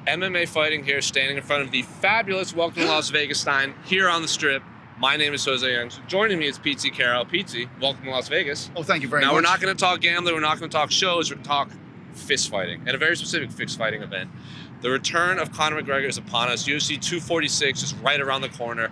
MMA fighting here, standing in front of the fabulous Welcome to Las Vegas sign here on the Strip. My name is Jose Young. Joining me is Petesy Carroll. Petesy, welcome to Las Vegas. Oh, thank you very much. Now, we're not going to talk gambling. We're not going to talk shows. We're going to talk fist fighting, and a very specific fist fighting event. The return of Conor McGregor is upon us. UFC 246 is right around the corner.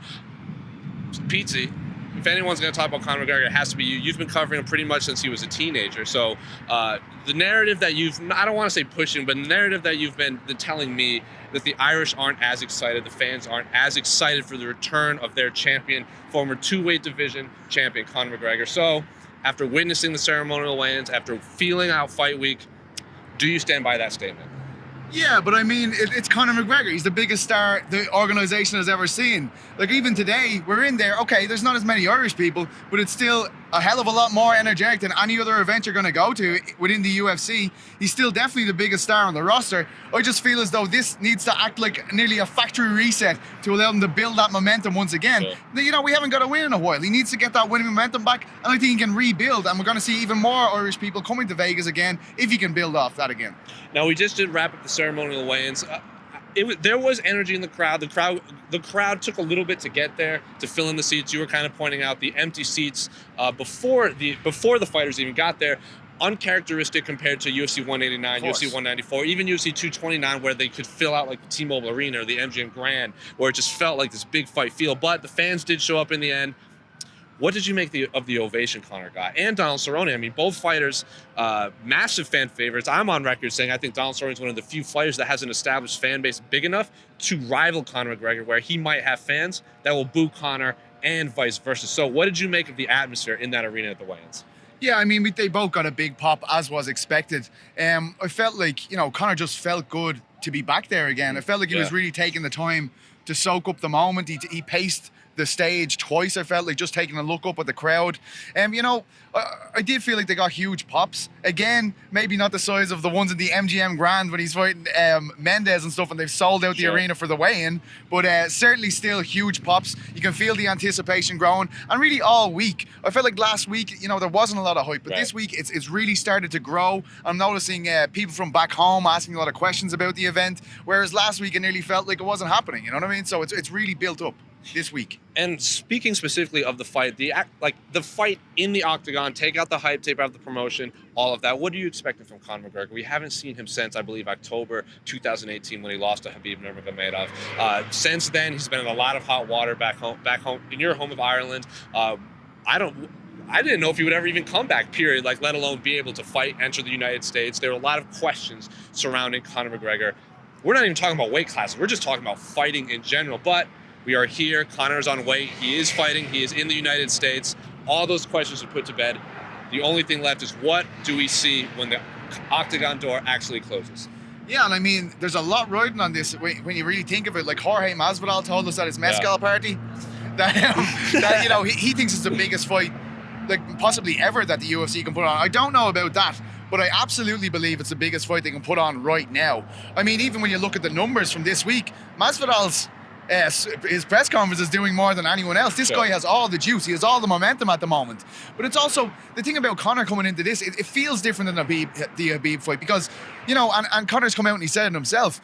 Petesy, if anyone's going to talk about Conor McGregor, it has to be you. You've been covering him pretty much since he was a teenager. So the narrative that I don't want to say pushing, but the narrative that you've been telling me that the Irish aren't as excited, the fans aren't as excited for the return of their champion, former two-weight division champion, Conor McGregor. So after witnessing the ceremonial weigh-ins, after feeling out fight week, do you stand by that statement? Yeah, but I mean, it's Conor McGregor. He's the biggest star the organization has ever seen. Like, even today, we're in there. Okay, there's not as many Irish people, but it's still a hell of a lot more energetic than any other event you're going to go to within the UFC. He's still definitely the biggest star on the roster. I just feel as though this needs to act like nearly a factory reset to allow him to build that momentum once again. Sure. You know, we haven't got a win in a while. He needs to get that winning momentum back, and I think he can rebuild, and we're going to see even more Irish people coming to Vegas again if he can build off that again. Now, we just did wrap up the ceremonial weigh-ins. There was energy in the crowd. The crowd took a little bit to get there, to fill in the seats. You were kind of pointing out the empty seats before the fighters even got there. Uncharacteristic compared to UFC 189, UFC 194, even UFC 229, where they could fill out like the T-Mobile Arena or the MGM Grand, where it just felt like this big fight feel. But the fans did show up in the end. What did you make of the ovation Conor got? And Donald Cerrone. I mean, both fighters, massive fan favorites. I'm on record saying I think Donald Cerrone is one of the few fighters that has an established fan base big enough to rival Conor McGregor, where he might have fans that will boo Conor and vice versa. So what did you make of the atmosphere in that arena at the weigh-ins? Yeah, I mean, they both got a big pop, as was expected. I felt like, you know, Conor just felt good to be back there again. I felt like he was really taking the time to soak up the moment. He paced the stage twice. I felt like just taking a look up at the crowd. You know, I did feel like they got huge pops. Again, maybe not the size of the ones in the MGM Grand when he's fighting Mendez and stuff, and they've sold out the arena for the weigh-in, but certainly still huge pops. You can feel the anticipation growing, and really all week. I felt like last week, you know, there wasn't a lot of hype, but this week it's really started to grow. I'm noticing people from back home asking a lot of questions about the event, whereas last week it nearly felt like it wasn't happening, you know what I mean? So it's really built up this week. And speaking specifically of the fight, the fight in the octagon, take out the hype, take out the promotion, all of that. What are you expecting from Conor McGregor? We haven't seen him since, I believe, October 2018 when he lost to Khabib Nurmagomedov. Since then, he's been in a lot of hot water back home in your home of Ireland. I didn't know if he would ever even come back, period, like let alone be able to fight, enter the United States. There were a lot of questions surrounding Conor McGregor. We're not even talking about weight classes. We're just talking about fighting in general. But we are here. Conor's on weight. He is fighting. He is in the United States. All those questions are put to bed. The only thing left is, what do we see when the octagon door actually closes? Yeah, and I mean, there's a lot riding on this when you really think of it. Like Jorge Masvidal told us at his mezcal party that you know, he thinks it's the biggest fight, like possibly ever, that the UFC can put on. I don't know about that, but I absolutely believe it's the biggest fight they can put on right now. I mean, even when you look at the numbers from this week, Masvidal's his press conference is doing more than anyone else. This guy has all the juice. He has all the momentum at the moment. But it's also, the thing about Conor coming into this, it feels different than the Khabib fight, because, you know, and Conor's come out and he said it himself,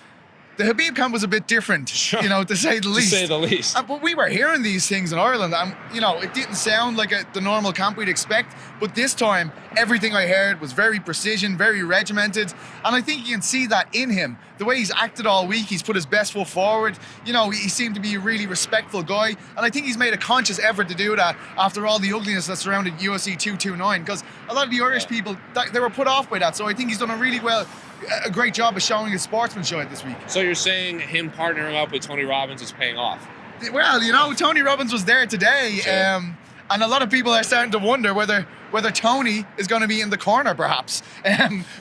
the Khabib camp was a bit different, you know, to say the least. To say the least. But we were hearing these things in Ireland, and, you know, it didn't sound like the normal camp we'd expect. But this time, everything I heard was very precision, very regimented. And I think you can see that in him. The way he's acted all week, he's put his best foot forward. You know, he seemed to be a really respectful guy. And I think he's made a conscious effort to do that after all the ugliness that surrounded UFC 229. Because a lot of the Irish people, they were put off by that. So I think he's done a great job of showing his sportsmanship this week. So you're saying him partnering up with Tony Robbins is paying off? Well, you know, Tony Robbins was there today, and a lot of people are starting to wonder whether Tony is going to be in the corner, perhaps,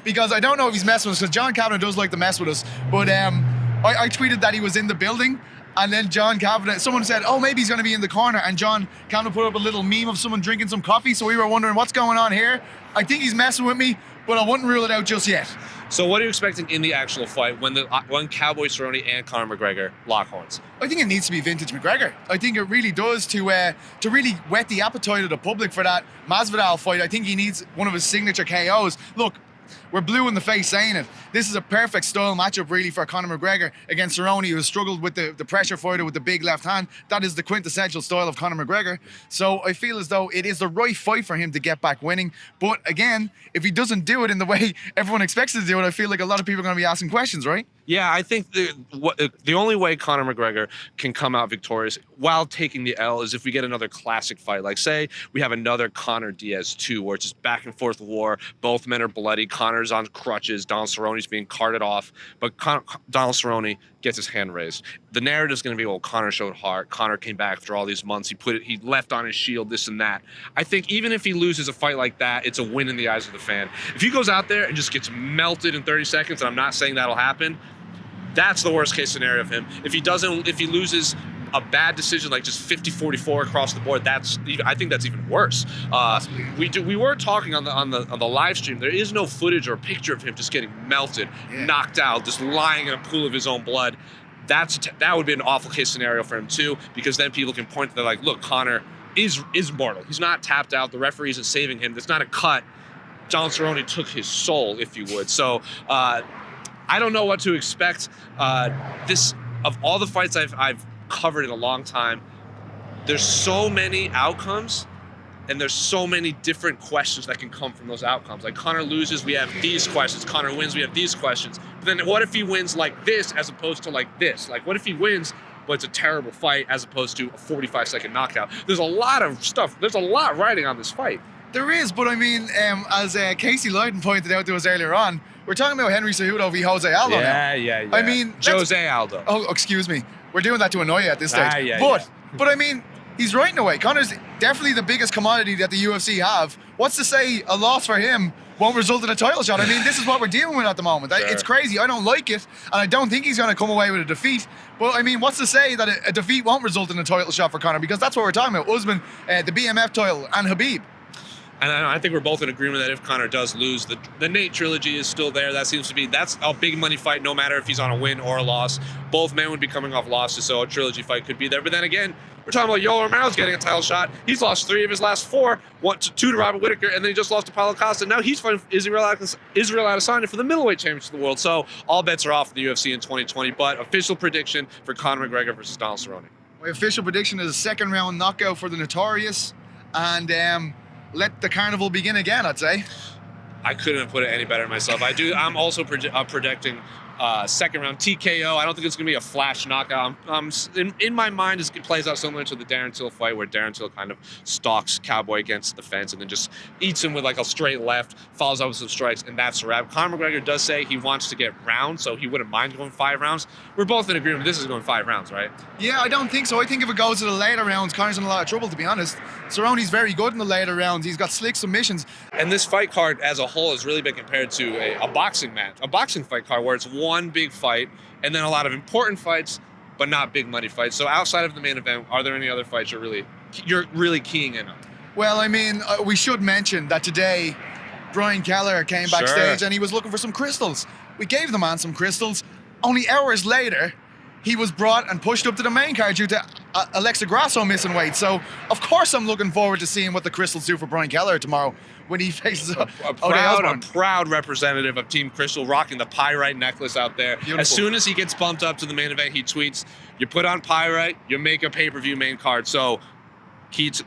because I don't know if he's messing with us, because John Kavanagh does like to mess with us, but I tweeted that he was in the building, and then John Kavanagh, someone said, oh, maybe he's going to be in the corner, and John Kavanagh put up a little meme of someone drinking some coffee, so we were wondering what's going on here. I think he's messing with me, but I wouldn't rule it out just yet. So what are you expecting in the actual fight when Cowboy Cerrone and Conor McGregor lock horns? I think it needs to be vintage McGregor. I think it really does to really whet the appetite of the public for that Masvidal fight. I think he needs one of his signature KOs. Look, we're blue in the face saying it. This is a perfect style matchup really for Conor McGregor against Cerrone, who has struggled with the pressure fighter with the big left hand. That is the quintessential style of Conor McGregor. So I feel as though it is the right fight for him to get back winning. But again, if he doesn't do it in the way everyone expects him to do it, I feel like a lot of people are going to be asking questions, right? Yeah, I think the only way Conor McGregor can come out victorious while taking the L is if we get another classic fight. Like, say we have another Conor Diaz 2, where it's just back and forth war. Both men are bloody. Conor's on crutches. Donald Cerrone's being carted off. But Donald Cerrone gets his hand raised. The narrative's going to be, well, Conor showed heart. Conor came back after all these months. He left on his shield, this and that. I think even if he loses a fight like that, it's a win in the eyes of the fan. If he goes out there and just gets melted in 30 seconds, and I'm not saying that'll happen, that's the worst case scenario of him. If he loses a bad decision, like just 50-44 across the board, I think that's even worse. We were talking on the live stream. There is no footage or picture of him just getting melted, knocked out, just lying in a pool of his own blood. That would be an awful case scenario for him too, because then people can point to that, like, look, Conor is mortal. He's not tapped out. The referee isn't saving him. There's not a cut. Donald Cerrone took his soul, if you would. So I don't know what to expect. Of all the fights I've covered in a long time, there's so many outcomes and there's so many different questions that can come from those outcomes. Like, Conor loses, we have these questions. Conor wins, we have these questions. But then what if he wins like this as opposed to like this? Like, what if he wins but it's a terrible fight as opposed to a 45-second knockout? There's a lot of stuff. There's a lot riding on this fight. There is, but I mean, as Casey Lydon pointed out to us earlier on, we're talking about Henry Cejudo v. Jose Aldo now. Yeah. I mean, Jose Aldo. Oh, excuse me. We're doing that to annoy you at this stage. But I mean, he's right in a way. Conor's definitely the biggest commodity that the UFC have. What's to say a loss for him won't result in a title shot? I mean, this is what we're dealing with at the moment. Sure. It's crazy. I don't like it, and I don't think he's going to come away with a defeat. But I mean, what's to say that a defeat won't result in a title shot for Conor? Because that's what we're talking about. Usman, the BMF title, and Khabib. And I think we're both in agreement that if Conor does lose, the Nate trilogy is still there. That's a big money fight, no matter if he's on a win or a loss. Both men would be coming off losses, so a trilogy fight could be there. But then again, we're talking about Yoel Romero's getting a title shot. He's lost 3 of his last 4, 2 to Robert Whittaker, and then he just lost to Paulo Costa. Now he's fighting Israel Adesanya for the middleweight championship of the world. So all bets are off for the UFC in 2020. But official prediction for Conor McGregor versus Donald Cerrone. My official prediction is a second-round knockout for the Notorious, and let the carnival begin again, I'd say. I couldn't have put it any better myself. I'm also predicting second round TKO. I don't think it's going to be a flash knockout. In my mind, it plays out similar to the Darren Till fight, where Darren Till kind of stalks Cowboy against the fence and then just eats him with like a straight left, follows up with some strikes, and that's a wrap. Conor McGregor does say he wants to get rounds, so he wouldn't mind going 5 rounds. We're both in agreement this is going 5 rounds, right? Yeah, I don't think so. I think if it goes to the later rounds, Conor's in a lot of trouble, to be honest. Cerrone's very good in the later rounds. He's got slick submissions. And this fight card as a whole has really been compared to a boxing match, a boxing fight card, where it's one big fight and then a lot of important fights, but not big money fights. So outside of the main event, are there any other fights you're really keying in on? Well, I mean, we should mention that today Brian Kelleher came backstage and he was looking for some crystals. We gave the man some crystals. Only hours later, he was brought and pushed up to the main card due to Alexa Grasso missing weight. So, of course, I'm looking forward to seeing what the crystals do for Brian Kelleher tomorrow when he faces a proud representative of Team Crystal, rocking the pyrite necklace out there. Beautiful. As soon as he gets bumped up to the main event, he tweets, "You put on pyrite, you make a pay-per-view main card." So, keys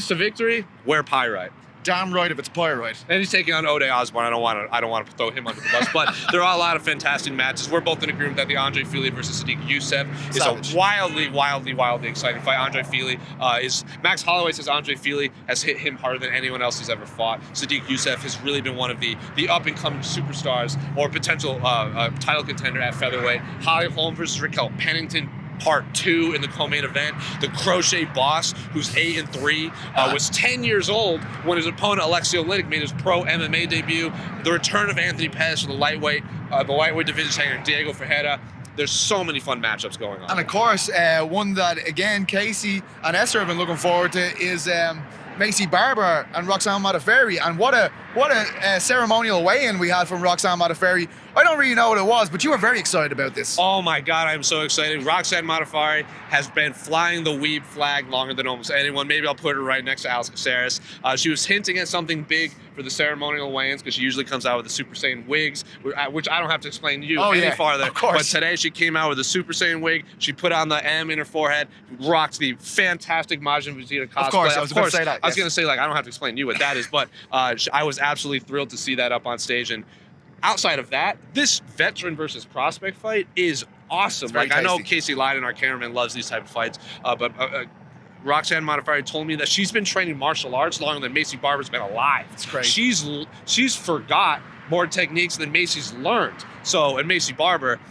to victory, wear pyrite. Damn right if it's pyrite. And he's taking on Ode Osborne. I don't want to throw him under the bus, but there are a lot of fantastic matches. We're both in agreement that the Andre Fili versus Sadiq Youssef is a wildly exciting fight. Andre Fili Max Holloway says Andre Fili has hit him harder than anyone else he's ever fought. Sadiq Youssef has really been one of the up-and-coming superstars or potential title contender at featherweight. Holly Holm versus Raquel Pennington, Part 2 in the co-main event. The Crochet Boss, who's 8-3, was 10 years old when his opponent Alexei Oleinik made his pro MMA debut. The return of Anthony Pettis for the lightweight division champion Diego Ferreira. There's so many fun matchups going on. And of course, one that again Casey and Esther have been looking forward to is Macy Barber and Roxanne Modafferi. And what a what a ceremonial weigh-in we had from Roxanne Modafferi. I don't really know what it was, but you were very excited about this. Oh my God, I'm so excited. Roxanne Modafferi has been flying the weeb flag longer than almost anyone. Maybe I'll put her right next to Alex Caceres. She was hinting at something big for the ceremonial weigh-ins because she usually comes out with the Super Saiyan wigs, which I don't have to explain to you any farther. Of course. But today she came out with a Super Saiyan wig. She put on the M in her forehead, rocked the fantastic Majin Vegeta cosplay. Of course, I was going to say that. I was going to say, like, I don't have to explain to you what that is, but I was absolutely thrilled to see that up on stage. And outside of that, this veteran versus prospect fight is awesome. Like, I know Casey Leiden, our cameraman, loves these type of fights, but Roxanne Modafferi told me that she's been training martial arts longer than Macy Barber's been alive. It's crazy. She's forgot more techniques than Macy's learned. So, and Macy Barber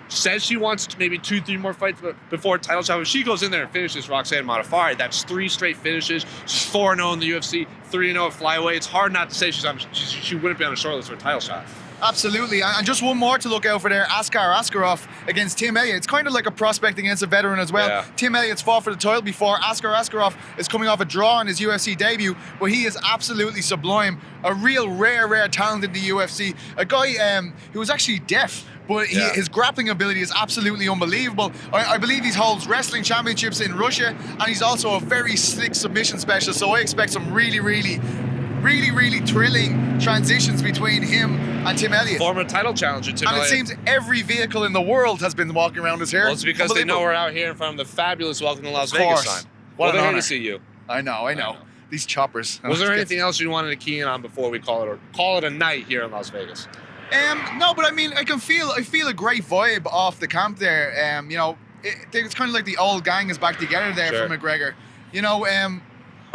says she wants maybe 2-3 more fights before title shot. If she goes in there and finishes Roxanne Modafferi, that's 3 straight finishes. She's 4-0 in the UFC, 3-0 at flyweight. It's hard not to say she wouldn't be on a short list for a title shot. Absolutely, and just one more to look out for there, Askar Askarov against Tim Elliott. It's kind of like a prospect against a veteran as well. Yeah. Tim Elliott's fought for the title before. Askar Askarov is coming off a draw in his UFC debut, but he is absolutely sublime. A real rare talent in the UFC. A guy who was actually deaf, but his grappling ability is absolutely unbelievable. I believe he holds wrestling championships in Russia, and he's also a very slick submission specialist, so I expect some really thrilling transitions between him and Tim Elliott. Former title challenger Tim Elliott. And it seems every vehicle in the world has been walking around his hair. Well, it's because they know we're out here in front of the fabulous Welcome to Las Vegas sign. Well, they're here to see you. I know. These choppers. Was there anything else you wanted to key in on before we call it a night here in Las Vegas? No, but I mean, I feel a great vibe off the camp there. You know, it's kind of like the old gang is back together there for McGregor. You know,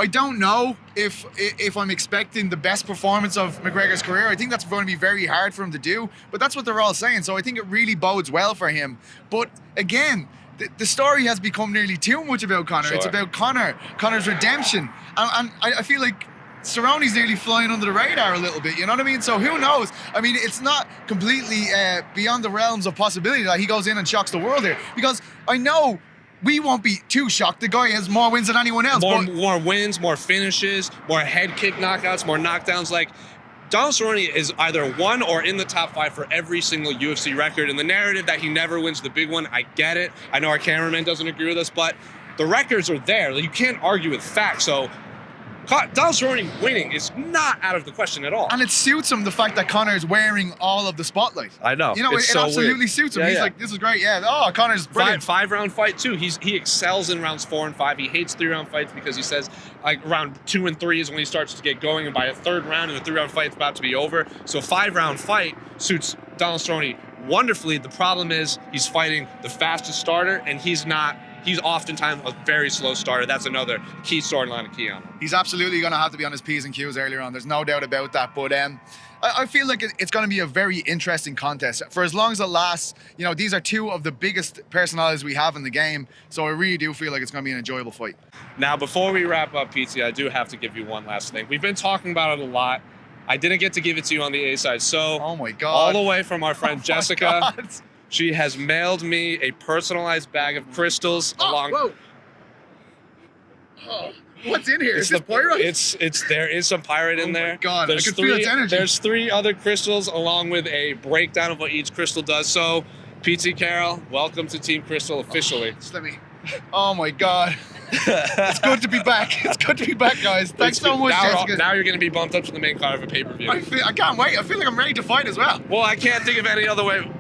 I don't know if I'm expecting the best performance of McGregor's career. I think that's going to be very hard for him to do, but that's what they're all saying. So I think it really bodes well for him. But again, the story has become nearly too much about Conor. It's about Conor's redemption. And I feel like Cerrone's nearly flying under the radar a little bit, you know what I mean? So who knows? I mean, it's not completely beyond the realms of possibility that he goes in and shocks the world here. Because I know we won't be too shocked. The guy has more wins than anyone else. More wins, more finishes, more head kick knockouts, more knockdowns. Like, Donald Cerrone is either one or in the top 5 for every single UFC record. And the narrative that he never wins the big one, I get it. I know our cameraman doesn't agree with us, but the records are there. You can't argue with facts. So Donald Cerrone winning is not out of the question at all. And it suits him, the fact that Conor is wearing all of the spotlight. I know. You know, it so absolutely suits him. He's like, this is great. Yeah. Oh, Conor's brilliant. 5-round fight too. He excels in rounds 4 and 5. He hates 3-round fights because he says like round 2 and 3 is when he starts to get going, and by a 3rd round and the 3-round fight's about to be over. So 5-round fight suits Donald Cerrone wonderfully. The problem is he's fighting the fastest starter, and he's not. He's oftentimes a very slow starter. That's another key storyline to key on. He's absolutely going to have to be on his P's and Q's earlier on. There's no doubt about that. But I feel like it's going to be a very interesting contest. For as long as it lasts, you know, these are 2 of the biggest personalities we have in the game. So I really do feel like it's going to be an enjoyable fight. Now, before we wrap up, Petesy, I do have to give you one last thing. We've been talking about it a lot. I didn't get to give it to you on the A side. So, oh my God. All the way from our friend Jessica. She has mailed me a personalized bag of crystals along. Whoa. Oh, what's in here? Is this pyrite? There is some pyrite in there. Oh my God, I can feel its energy. There's 3 other crystals along with a breakdown of what each crystal does. So, Petesy, Carroll, welcome to Team Crystal officially. Oh my God. It's good to be back. It's good to be back, guys. Thanks so much, Jessica. Now you're going to be bumped up to the main card of a pay-per-view. I can't wait. I feel like I'm ready to fight as well. Well, I can't think of any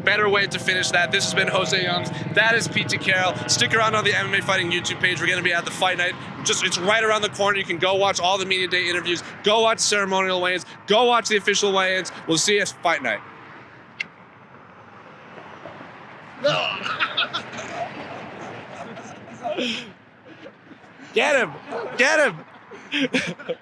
better way to finish that. This has been Jose Youngs. That is Petesy Carroll. Stick around on the MMA Fighting YouTube page. We're going to be at the fight night. It's right around the corner. You can go watch all the media day interviews. Go watch ceremonial weigh-ins. Go watch the official weigh-ins. We'll see you at fight night. Get him! Get him!